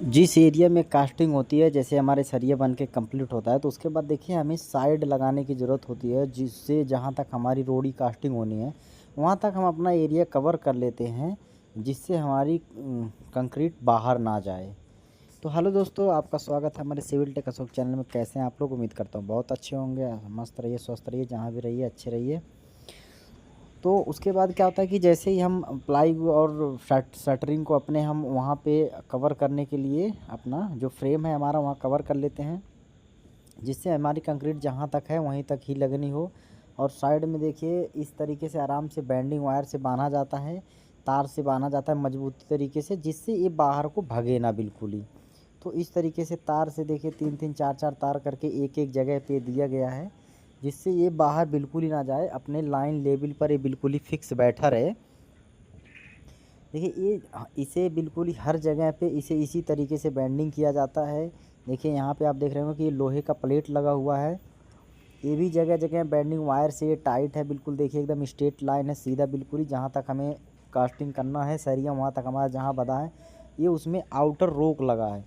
जिस एरिया में कास्टिंग होती है, जैसे हमारे सरिया बन के कंप्लीट होता है, तो उसके बाद देखिए हमें साइड लगाने की ज़रूरत होती है, जिससे जहाँ तक हमारी रोडी कास्टिंग होनी है वहाँ तक हम अपना एरिया कवर कर लेते हैं, जिससे हमारी कंक्रीट बाहर ना जाए। तो हेलो दोस्तों, आपका स्वागत है हमारे सिविल टेक अशोक चैनल में। कैसे हैं आप लोग? उम्मीद करता हूँ बहुत अच्छे होंगे। मस्त रहिए, स्वस्थ रहिए, जहाँ भी रहिए अच्छे रहिए। तो उसके बाद क्या होता है कि जैसे ही हम प्लाई और शटरिंग को अपने हम वहाँ पे कवर करने के लिए अपना जो फ्रेम है हमारा वहाँ कवर कर लेते हैं, जिससे हमारी कंक्रीट जहाँ तक है वहीं तक ही लगनी हो। और साइड में देखिए इस तरीके से आराम से बैंडिंग वायर से बांधा जाता है, तार से बांधा जाता है मजबूती तरीके से, जिससे ये बाहर को भगे ना बिल्कुल ही। तो इस तरीके से तार से देखिए 3-3 4-4 तार करके एक-एक जगह पे दिया गया है, जिससे ये बाहर बिल्कुल ही ना जाए, अपने लाइन लेवल पर ये बिल्कुल ही फिक्स बैठा रहे। देखिए ये इसे बिल्कुल ही हर जगह पे इसे इसी तरीके से बैंडिंग किया जाता है। देखिए यहाँ पे आप देख रहे हो कि ये लोहे का प्लेट लगा हुआ है। ये भी जगह जगह बैंडिंग वायर से ये टाइट है बिल्कुल। देखिए एकदम स्ट्रेट लाइन है, सीधा बिल्कुल ही जहाँ तक हमें कास्टिंग करना है सरिया वहाँ तक हमारा जहाँ बंधा है, ये उसमें आउटर रोक लगा है।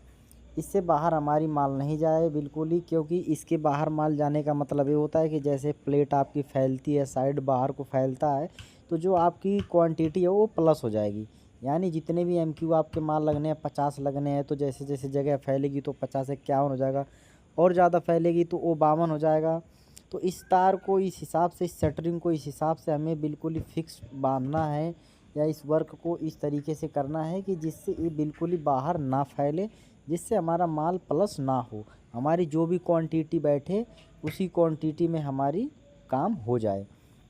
इससे बाहर हमारी माल नहीं जाए बिल्कुल ही, क्योंकि इसके बाहर माल जाने का मतलब ये होता है कि जैसे प्लेट आपकी फैलती है, साइड बाहर को फैलता है, तो जो आपकी क्वांटिटी है वो प्लस हो जाएगी। यानी जितने भी एमक्यू आपके माल लगने हैं, 50 लगने हैं, तो जैसे जैसे जगह फैलेगी तो 50 से 51 हो जाएगा, और ज़्यादा फैलेगी तो वो 52 हो जाएगा। तो इस तार को इस हिसाब से, इस शटरिंग को इस हिसाब से हमें बिल्कुल ही फिक्स बांधना है, या इस वर्क को इस तरीके से करना है कि जिससे ये बिल्कुल ही बाहर ना फैले, जिससे हमारा माल प्लस ना हो, हमारी जो भी क्वांटिटी बैठे उसी क्वांटिटी में हमारी काम हो जाए।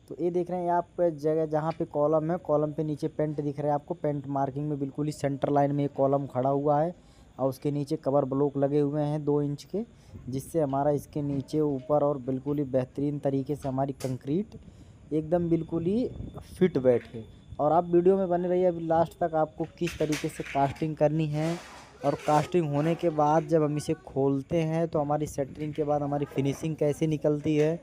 तो ये देख रहे हैं आप जगह जहाँ पे कॉलम है, कॉलम पे नीचे पेंट दिख रहा है आपको, पेंट मार्किंग में बिल्कुल ही सेंटर लाइन में एक कॉलम खड़ा हुआ है, और उसके नीचे कवर ब्लॉक लगे हुए हैं 2 इंच के, जिससे हमारा इसके नीचे ऊपर और बिल्कुल ही बेहतरीन तरीके से हमारी कंक्रीट एकदम बिल्कुल ही फिट बैठे। और आप वीडियो में बने रहिए अभी लास्ट तक, आपको किस तरीके से कास्टिंग करनी है, और कास्टिंग होने के बाद जब हम इसे खोलते हैं तो हमारी सेंटरिंग के बाद हमारी फिनिशिंग कैसे निकलती है।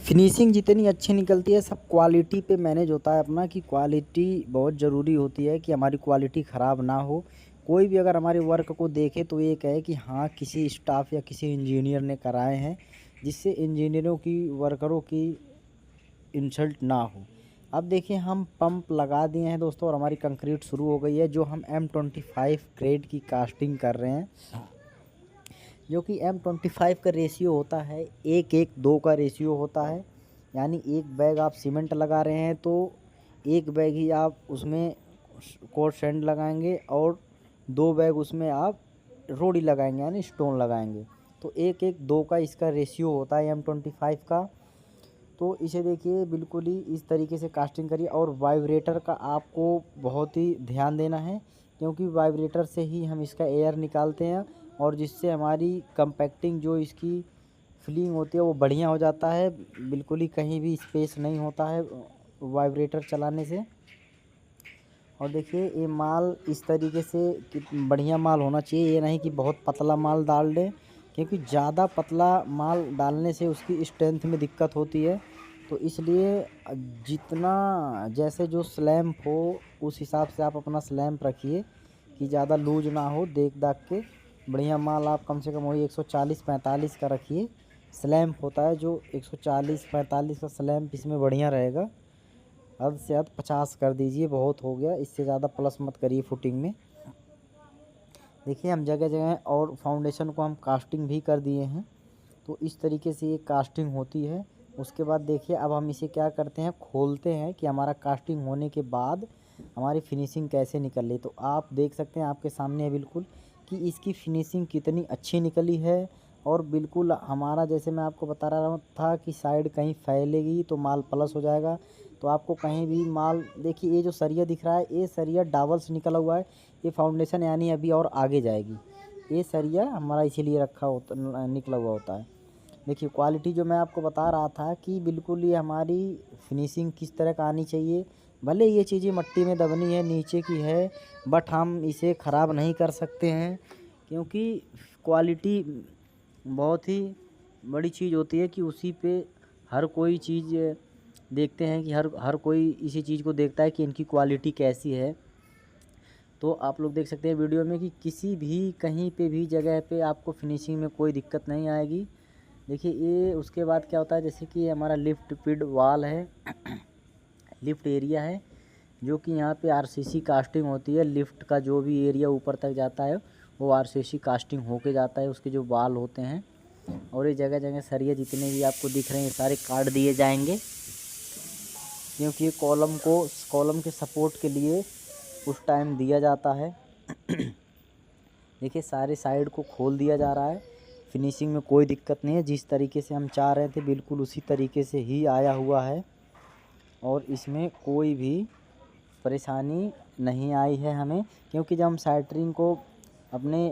फिनिशिंग जितनी अच्छी निकलती है, सब क्वालिटी पे मैनेज होता है अपना, कि क्वालिटी बहुत ज़रूरी होती है, कि हमारी क्वालिटी ख़राब ना हो। कोई भी अगर हमारे वर्क को देखे तो ये कहे कि हाँ किसी स्टाफ या किसी इंजीनियर ने कराए हैं, जिससे इंजीनियरों की, वर्करों की इंसल्ट ना हो। अब देखिए हम पंप लगा दिए हैं दोस्तों, और हमारी कंक्रीट शुरू हो गई है, जो हम M25 ग्रेड की कास्टिंग कर रहे हैं, जो कि M25 का रेशियो होता है 1:1:2 का रेशियो होता है। यानी एक बैग आप सीमेंट लगा रहे हैं तो एक बैग ही आप उसमें कोर्स सैंड लगाएंगे, और 2 बैग उसमें आप रोड़ी लगाएंगे यानी स्टोन लगाएंगे। तो 1:1:2 का इसका रेशियो होता है M25 का। तो इसे देखिए बिल्कुल ही इस तरीके से कास्टिंग करिए, और वाइब्रेटर का आपको बहुत ही ध्यान देना है, क्योंकि वाइब्रेटर से ही हम इसका एयर निकालते हैं, और जिससे हमारी कंपैक्टिंग जो इसकी फिलिंग होती है वो बढ़िया हो जाता है। बिल्कुल ही कहीं भी स्पेस नहीं होता है वाइब्रेटर चलाने से। और देखिए ये माल इस तरीके से कि बढ़िया माल होना चाहिए, ये नहीं कि बहुत पतला माल डाल दें, क्योंकि ज़्यादा पतला माल डालने से उसकी स्ट्रेंथ में दिक्कत होती है। तो इसलिए जितना जैसे जो स्लैम्प हो उस हिसाब से आप अपना स्लैम्प रखिए, कि ज़्यादा लूज ना हो, देख दाख के बढ़िया माल आप कम से कम वही 140-45 का रखिए। स्लैम्प होता है जो 140-45 का स्लैम्प इसमें बढ़िया रहेगा। हद से हद 50 कर दीजिए, बहुत हो गया, इससे ज़्यादा प्लस मत करिए फुटिंग में। देखिए हम जगह जगह और फाउंडेशन को हम कास्टिंग भी कर दिए हैं। तो इस तरीके से ये कास्टिंग होती है। उसके बाद देखिए अब हम इसे क्या करते हैं, खोलते हैं कि हमारा कास्टिंग होने के बाद हमारी फिनिशिंग कैसे निकल रही। तो आप देख सकते हैं आपके सामने है बिल्कुल, कि इसकी फिनिशिंग कितनी अच्छी निकली है। और बिल्कुल हमारा, जैसे मैं आपको बता रहा था कि साइड कहीं फैलेगी तो माल प्लस हो जाएगा। तो आपको कहीं भी माल, देखिए ये जो सरिया दिख रहा है ये सरिया डाबल से निकला हुआ है, ये फाउंडेशन यानी अभी और आगे जाएगी। ये सरिया हमारा इसीलिए रखा होता, निकला हुआ होता है। देखिए क्वालिटी जो मैं आपको बता रहा था कि बिल्कुल ये हमारी फिनिशिंग किस तरह का आनी चाहिए। भले ये चीज़ें मट्टी में दबनी है, नीचे की है, बट हम इसे ख़राब नहीं कर सकते हैं, क्योंकि क्वालिटी बहुत ही बड़ी चीज़ होती है, कि उसी पे हर कोई चीज़ देखते हैं, कि हर हर कोई इसी चीज़ को देखता है कि इनकी क्वालिटी कैसी है। तो आप लोग देख सकते हैं वीडियो में कि किसी भी कहीं पे भी जगह पे आपको फिनिशिंग में कोई दिक्कत नहीं आएगी। देखिए ये उसके बाद क्या होता है, जैसे कि हमारा लिफ्ट पिड वाल है लिफ्ट एरिया है, जो कि यहाँ पे आरसीसी कास्टिंग होती है। लिफ्ट का जो भी एरिया ऊपर तक जाता है वो आरसीसी कास्टिंग होके जाता है, उसके जो वाल होते हैं। और ये जगह जगह सरिये जितने भी आपको दिख रहे हैं सारे काट दिए जाएंगे, क्योंकि ये कॉलम के सपोर्ट के लिए उस टाइम दिया जाता है। देखिए सारे साइड को खोल दिया जा रहा है, फिनिशिंग में कोई दिक्कत नहीं है। जिस तरीके से हम चाह रहे थे बिल्कुल उसी तरीके से ही आया हुआ है, और इसमें कोई भी परेशानी नहीं आई है हमें, क्योंकि जब हम सैटरिंग को अपने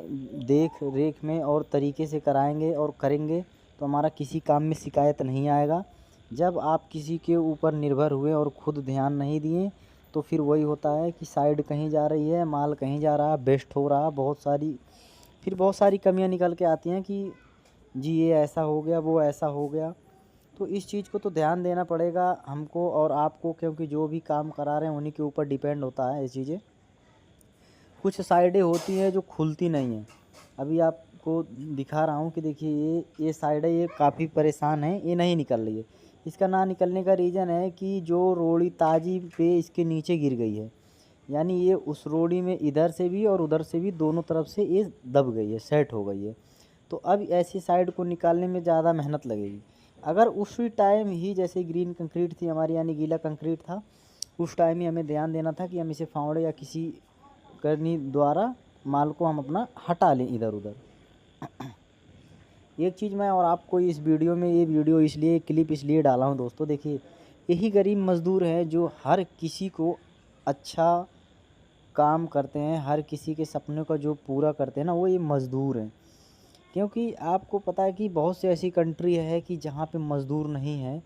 देख रेख में और तरीके से कराएंगे और करेंगे तो हमारा किसी काम में शिकायत नहीं आएगा। जब आप किसी के ऊपर निर्भर हुए और ख़ुद ध्यान नहीं दिए तो फिर वही होता है कि साइड कहीं जा रही है, माल कहीं जा रहा है, बेस्ट हो रहा, बहुत सारी कमियां निकल के आती हैं कि जी ये ऐसा हो गया, वो ऐसा हो गया। तो इस चीज़ को तो ध्यान देना पड़ेगा हमको और आपको, क्योंकि जो भी काम करा रहे हैं उन्हीं के ऊपर डिपेंड होता है ये चीज़ें। कुछ साइडें होती हैं जो खुलती नहीं हैं। अभी आपको दिखा रहा हूँ कि देखिए ये साइड है, ये काफ़ी परेशान है, ये नहीं निकल रही है। इसका ना निकलने का रीज़न है कि जो रोड़ी ताजी पे इसके नीचे गिर गई है, यानी ये उस रोड़ी में इधर से भी और उधर से भी दोनों तरफ से ये दब गई है, सेट हो गई है। तो अब ऐसी साइड को निकालने में ज़्यादा मेहनत लगेगी। अगर उसी टाइम ही जैसे ग्रीन कंक्रीट थी हमारी, यानी गीला कंक्रीट था, उस टाइम ही हमें ध्यान देना था कि हम इसे फावड़े या किसी करनी द्वारा माल को हम अपना हटा लें इधर उधर। एक चीज़ मैं और आपको इस वीडियो में, ये वीडियो इसलिए क्लिप इसलिए डाला हूँ दोस्तों, देखिए यही गरीब मज़दूर हैं जो हर किसी को अच्छा काम करते हैं, हर किसी के सपने को जो पूरा करते हैं ना, वो ये मज़दूर हैं। क्योंकि आपको पता है कि बहुत सी ऐसी कंट्री है कि जहाँ पे मज़दूर नहीं है,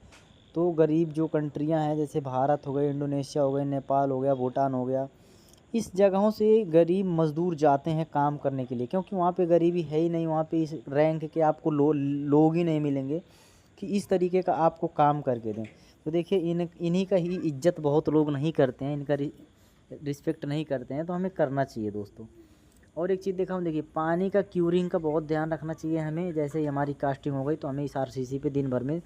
तो गरीब जो कंट्रियाँ हैं जैसे भारत हो गए, इंडोनेशिया हो गए, नेपाल हो गया, भूटान हो गया, इस जगहों से गरीब मज़दूर जाते हैं काम करने के लिए, क्योंकि वहाँ पे गरीबी है ही नहीं। वहाँ पे इस रैंक के आपको लोग ही नहीं मिलेंगे कि इस तरीके का आपको काम करके दें। तो देखिए इन्हीं का ही इज्जत बहुत लोग नहीं करते हैं, इनका रिस्पेक्ट नहीं करते हैं, तो हमें करना चाहिए दोस्तों। और एक चीज़ देखा हूँ, देखिए पानी का क्यूरिंग का बहुत ध्यान रखना चाहिए हमें। जैसे ही हमारी कास्टिंग हो गई तो हमें इस आरसीसी पे दिन भर में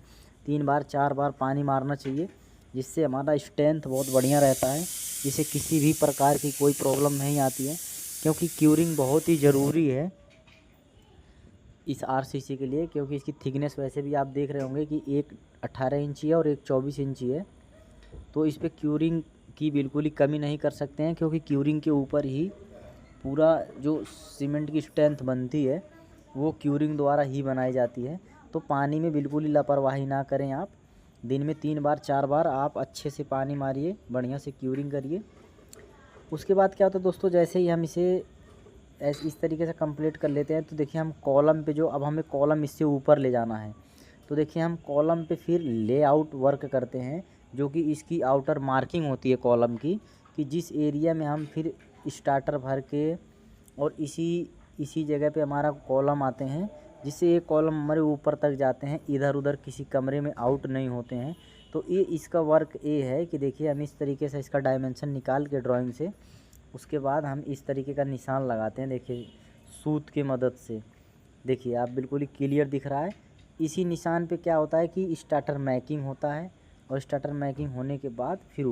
3 बार 4 बार पानी मारना चाहिए, जिससे हमारा स्ट्रेंथ बहुत बढ़िया रहता है, जिससे किसी भी प्रकार की कोई प्रॉब्लम नहीं आती है। क्योंकि क्यूरिंग बहुत ही ज़रूरी है इस आरसीसी के लिए, क्योंकि इसकी थिकनेस वैसे भी आप देख रहे होंगे कि एक 18 इंची है और एक 24 इंची है। तो इस पर क्यूरिंग की बिल्कुल ही कमी नहीं कर सकते हैं, क्योंकि क्यूरिंग के ऊपर ही पूरा जो सीमेंट की स्ट्रेंथ बनती है वो क्यूरिंग द्वारा ही बनाई जाती है। तो पानी में बिल्कुल ही लापरवाही ना करें आप। दिन में 3 बार 4 बार आप अच्छे से पानी मारिए, बढ़िया से क्यूरिंग करिए। उसके बाद क्या होता है दोस्तों, जैसे ही हम इसे इस तरीके से कंप्लीट कर लेते हैं तो देखिए हम कॉलम पे, जो अब हमें कॉलम इससे ऊपर ले जाना है, तो देखिए हम कॉलम पे फिर लेआउट वर्क करते हैं, जो कि इसकी आउटर मार्किंग होती है कॉलम की, कि जिस एरिया में हम फिर स्टार्टर भर के और इसी जगह पे हमारा कॉलम आते हैं, जिससे ये कॉलम हमारे ऊपर तक जाते हैं, इधर उधर किसी कमरे में आउट नहीं होते हैं। तो ये इसका वर्क ये है कि देखिए हम इस तरीके से इसका डायमेंशन निकाल के ड्राइंग से, उसके बाद हम इस तरीके का निशान लगाते हैं। देखिए सूत की मदद से, देखिए आप बिल्कुल ही क्लियर दिख रहा है। इसी निशान पे क्या होता है कि स्टार्टर मैकिंग होता है, और स्टार्टर मैकिंग होने के बाद फिर